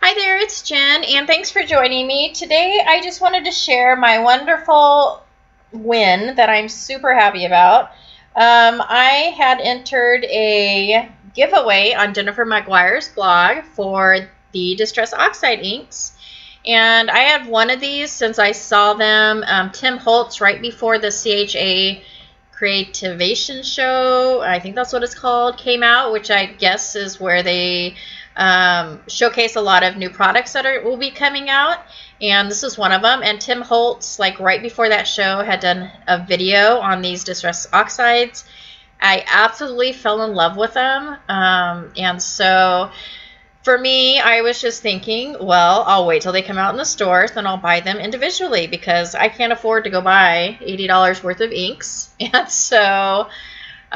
Hi there, it's Jen, and thanks for joining me. Today I just wanted to share my wonderful win that I'm super happy about. I had entered a giveaway on Jennifer McGuire's blog for the Distress Oxide inks, and I had one of these since I saw them. Tim Holtz, right before the CHA Creativation Show, I think that's what it's called, came out, which I guess is where they showcase a lot of new products that will be coming out, and this is one of them. And Tim Holtz, like right before that show, had done a video on these Distress Oxides. I absolutely fell in love with them, and so for me, I was just thinking, well, I'll wait till they come out in the stores, then I'll buy them individually because I can't afford to go buy $80 worth of inks. And so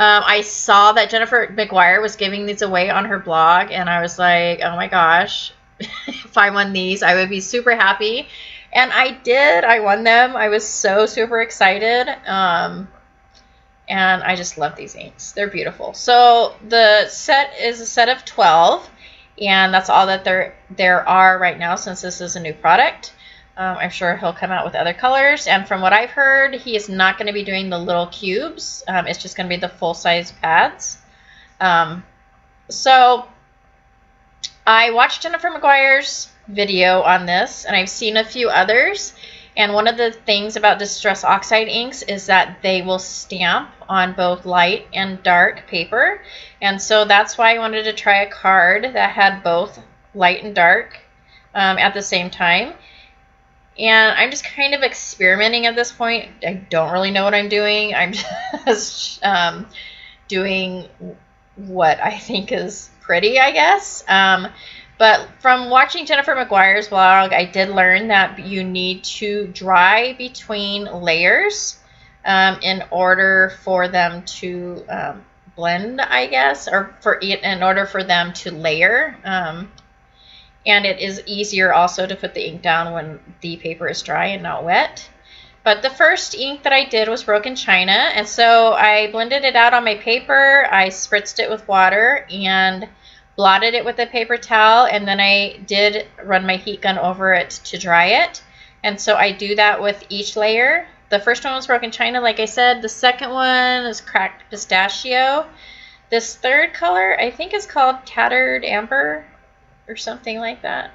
I saw that Jennifer McGuire was giving these away on her blog, and I was like, oh my gosh, if I won these, I would be super happy. And I did. I won them. I was so super excited. And I just love these inks. They're beautiful. So the set is a set of 12, and that's all that there are right now since this is a new product. I'm sure he'll come out with other colors, and from what I've heard, he is not going to be doing the little cubes. It's just going to be the full-size pads. So I watched Jennifer McGuire's video on this, and I've seen a few others, and one of the things about Distress Oxide inks is that they will stamp on both light and dark paper, and so that's why I wanted to try a card that had both light and dark at the same time. And I'm just kind of experimenting at this point. I don't really know what I'm doing. I'm just doing what I think is pretty, I guess. But from watching Jennifer McGuire's blog, I did learn that you need to dry between layers in order for them to blend, I guess, or in order for them to layer. And it is easier also to put the ink down when the paper is dry and not wet. But the first ink that I did was Broken China, and so I blended it out on my paper. I spritzed it with water and blotted it with a paper towel, and then I did run my heat gun over it to dry it. And so I do that with each layer. The first one was Broken China, like I said. The second one is Cracked Pistachio. This third color, I think, is called Tattered Amber, or something like that.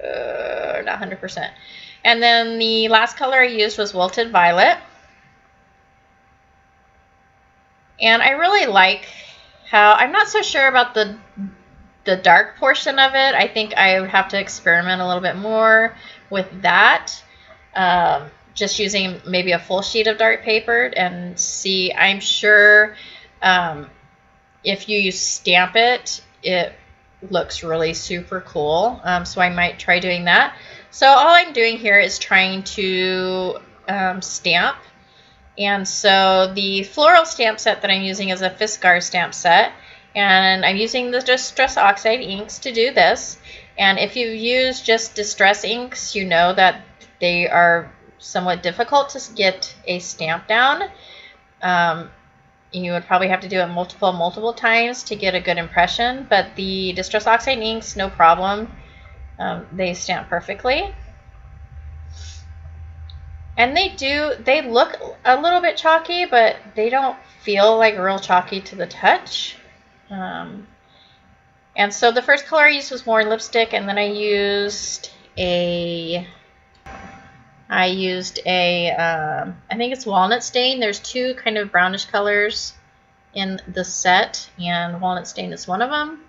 Not 100%. And then the last color I used was Wilted Violet. And I really like how, I'm not so sure about the dark portion of it. I think I would have to experiment a little bit more with that. Just using maybe a full sheet of dark paper and see. I'm sure if you stamp it, it looks really super cool, so I might try doing that. So all I'm doing here is trying to stamp, and so the floral stamp set that I'm using is a Fiskars stamp set, and I'm using the Distress Oxide inks to do this. And if you use just Distress inks, you know that they are somewhat difficult to get a stamp down. You would probably have to do it multiple times to get a good impression, but the Distress Oxide inks, no problem. They stamp perfectly. And they look a little bit chalky, but they don't feel like real chalky to the touch. And so the first color I used was more lipstick, and then I used a I think it's Walnut Stain. There's two kind of brownish colors in the set, and Walnut Stain is one of them.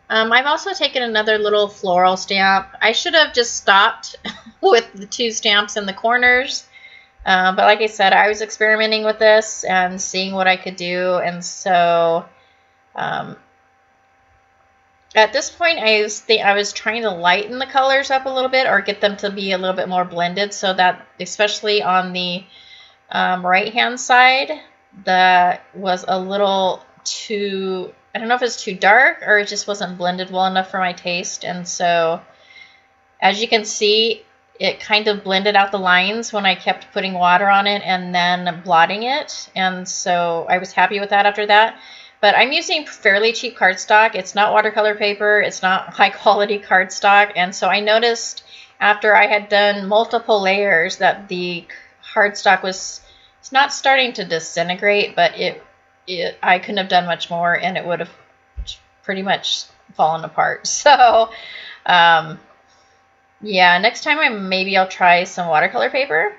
I've also taken another little floral stamp. I should have just stopped with the two stamps in the corners. But like I said, I was experimenting with this and seeing what I could do, and so at this point, I was trying to lighten the colors up a little bit, or get them to be a little bit more blended, so that especially on the right-hand side, that was a little too, I don't know if it's too dark or it just wasn't blended well enough for my taste. And so as you can see, it kind of blended out the lines when I kept putting water on it and then blotting it. And so I was happy with that after that. But I'm using fairly cheap cardstock. It's not watercolor paper. It's not high quality cardstock. And so I noticed after I had done multiple layers that the cardstock was not starting to disintegrate, but I couldn't have done much more and it would have pretty much fallen apart. So yeah, next time maybe I'll try some watercolor paper.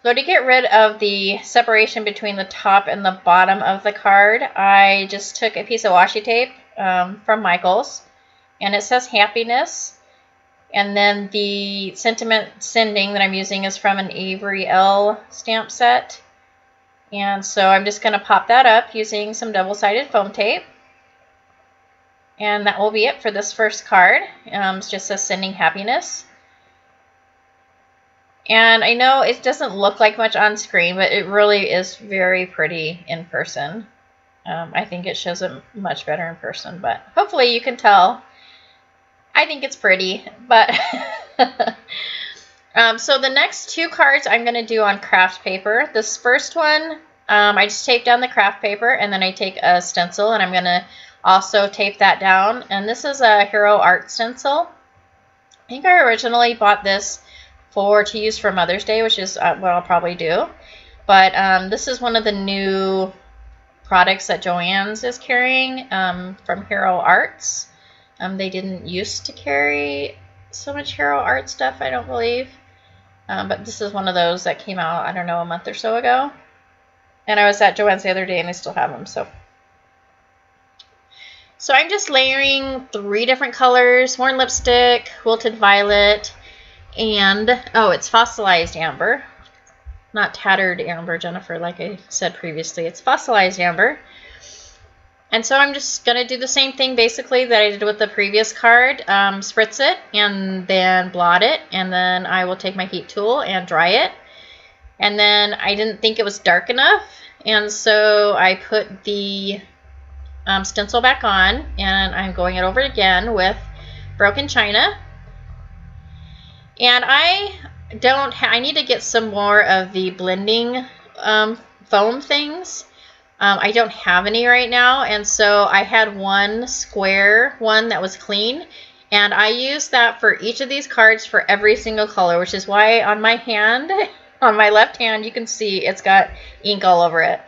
So to get rid of the separation between the top and the bottom of the card, I just took a piece of washi tape from Michaels, and it says happiness. And then the sentiment sending that I'm using is from an Avery L stamp set. And so I'm just going to pop that up using some double-sided foam tape. And that will be it for this first card. It just says sending happiness. And I know it doesn't look like much on screen, but it really is very pretty in person. I think it shows it much better in person, but hopefully you can tell. I think it's pretty, but so the next two cards I'm going to do on Kraft paper. This first one, I just tape down the Kraft paper, and then I take a stencil, and I'm going to also tape that down. And this is a Hero Art stencil. I think I originally bought this to use for Mother's Day, which is what I'll probably do. But this is one of the new products that Joann's is carrying from Hero Arts. They didn't used to carry so much Hero Art stuff, I don't believe. But this is one of those that came out, I don't know, a month or so ago. And I was at Joann's the other day and they still have them. So I'm just layering 3 different colors: worn lipstick, wilted violet, and, oh, it's fossilized amber. Not tattered amber, Jennifer, like I said previously. It's fossilized amber. And so I'm just going to do the same thing basically that I did with the previous card. Spritz it and then blot it. And then I will take my heat tool and dry it. And then I didn't think it was dark enough. And so I put the stencil back on. And I'm going it over again with Broken China. And I need to get some more of the blending foam things. I don't have any right now, and so I had one square one that was clean, and I used that for each of these cards for every single color, which is why on my hand, on my left hand, you can see it's got ink all over it.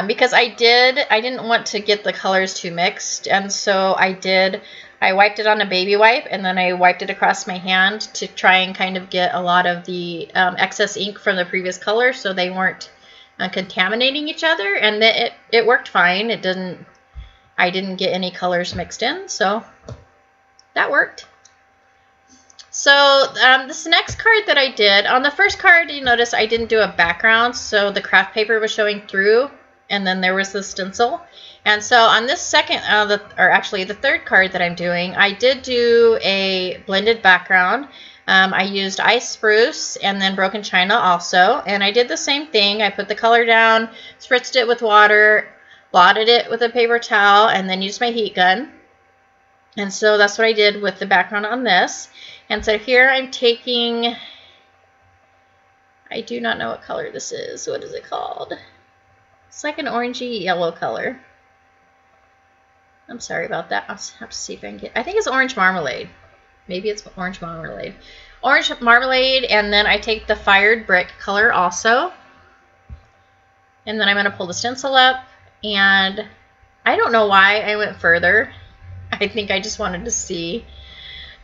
Because I didn't want to get the colors too mixed, and so I wiped it on a baby wipe, and then I wiped it across my hand to try and kind of get a lot of the excess ink from the previous color so they weren't contaminating each other, and it worked fine. I didn't get any colors mixed in, so that worked. So this next card that I did, on the first card, you notice I didn't do a background, so the Kraft paper was showing through, and then there was the stencil. And so on this second, the third card that I'm doing, I did do a blended background. I used Ice Spruce and then Broken China also, and I did the same thing. I put the color down, spritzed it with water, blotted it with a paper towel, and then used my heat gun. And so that's what I did with the background on this. And so here I'm taking, I do not know what color this is. What is it called? It's like an orangey yellow color. I'm sorry about that. I'll have to see if I can get, I think it's orange marmalade. Maybe it's orange marmalade. Orange marmalade, and then I take the fired brick color also. And then I'm going to pull the stencil up, and I don't know why I went further. I think I just wanted to see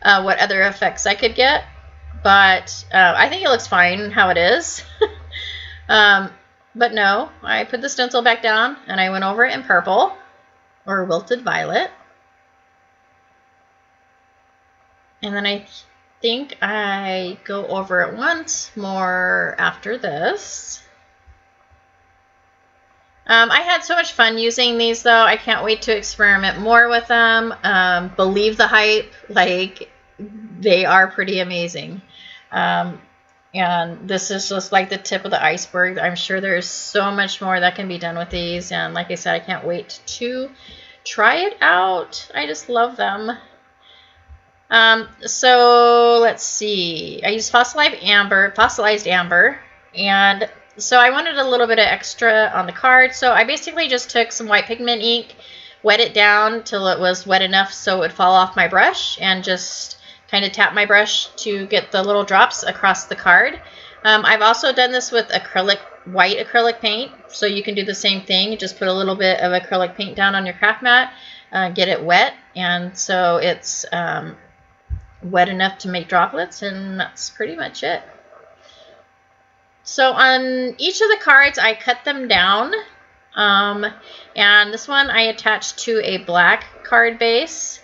what other effects I could get. But I think it looks fine how it is. But no, I put the stencil back down, and I went over it in purple, or wilted violet. And then I think I go over it once more after this. I had so much fun using these, though. I can't wait to experiment more with them. Believe the hype. Like, they are pretty amazing. And this is just like the tip of the iceberg. I'm sure there's so much more that can be done with these. And like I said, I can't wait to try it out. I just love them. So let's see. I used fossilized amber, and So I wanted a little bit of extra on the card. So I basically just took some white pigment ink, wet it down till it was wet enough so it would fall off my brush, and just kind of tap my brush to get the little drops across the card. I've also done this with white acrylic paint, so you can do the same thing. Just put a little bit of acrylic paint down on your craft mat, get it wet, and so it's wet enough to make droplets, and that's pretty much it. So on each of the cards, I cut them down, and this one I attached to a black card base.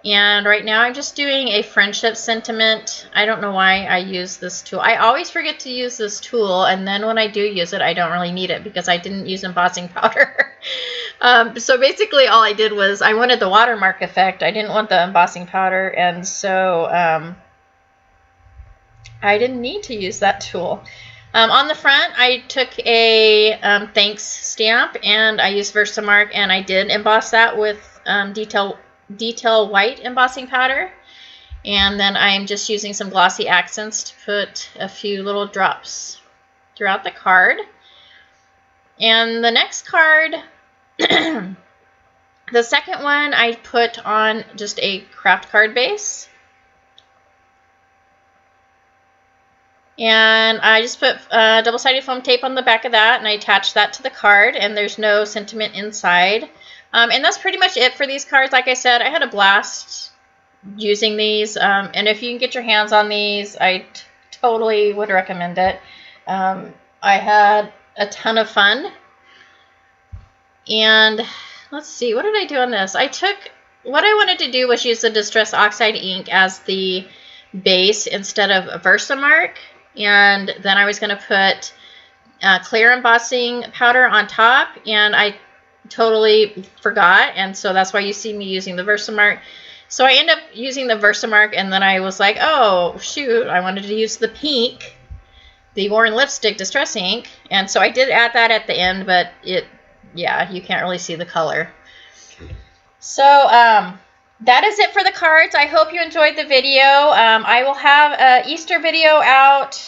And right now I'm just doing a friendship sentiment. I don't know why I use this tool. I always forget to use this tool, and then when I do use it, I don't really need it because I didn't use embossing powder. So basically all I did was I wanted the watermark effect. I didn't want the embossing powder, and so I didn't need to use that tool. On the front, I took a thanks stamp, and I used Versamark, and I did emboss that with detail white embossing powder, and then I'm just using some Glossy Accents to put a few little drops throughout the card. And the next card, the second one, I put on just a Kraft card base, and I just put double-sided foam tape on the back of that, and I attached that to the card, and there's no sentiment inside. And that's pretty much it for these cards. Like I said, I had a blast using these, and if you can get your hands on these, I totally would recommend it. I had a ton of fun. And let's see, what did I do on this? What I wanted to do was use the Distress Oxide ink as the base instead of Versamark, and then I was going to put clear embossing powder on top, and I totally forgot, and so that's why you see me using the Versamark. So I ended up using the Versamark, and then I was like, oh shoot, I wanted to use the pink, the Worn Lipstick Distress ink, and so I did add that at the end, but yeah, you can't really see the color. So that is it for the cards. I hope you enjoyed the video. I will have an Easter video out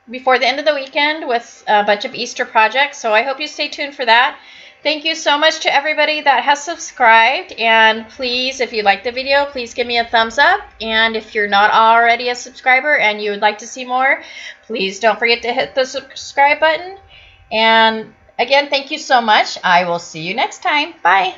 before the end of the weekend with a bunch of Easter projects, so I hope you stay tuned for that. Thank you so much to everybody that has subscribed, and please, if you like the video, please give me a thumbs up, and if you're not already a subscriber and you would like to see more, please don't forget to hit the subscribe button. And again, thank you so much. I will see you next time. Bye.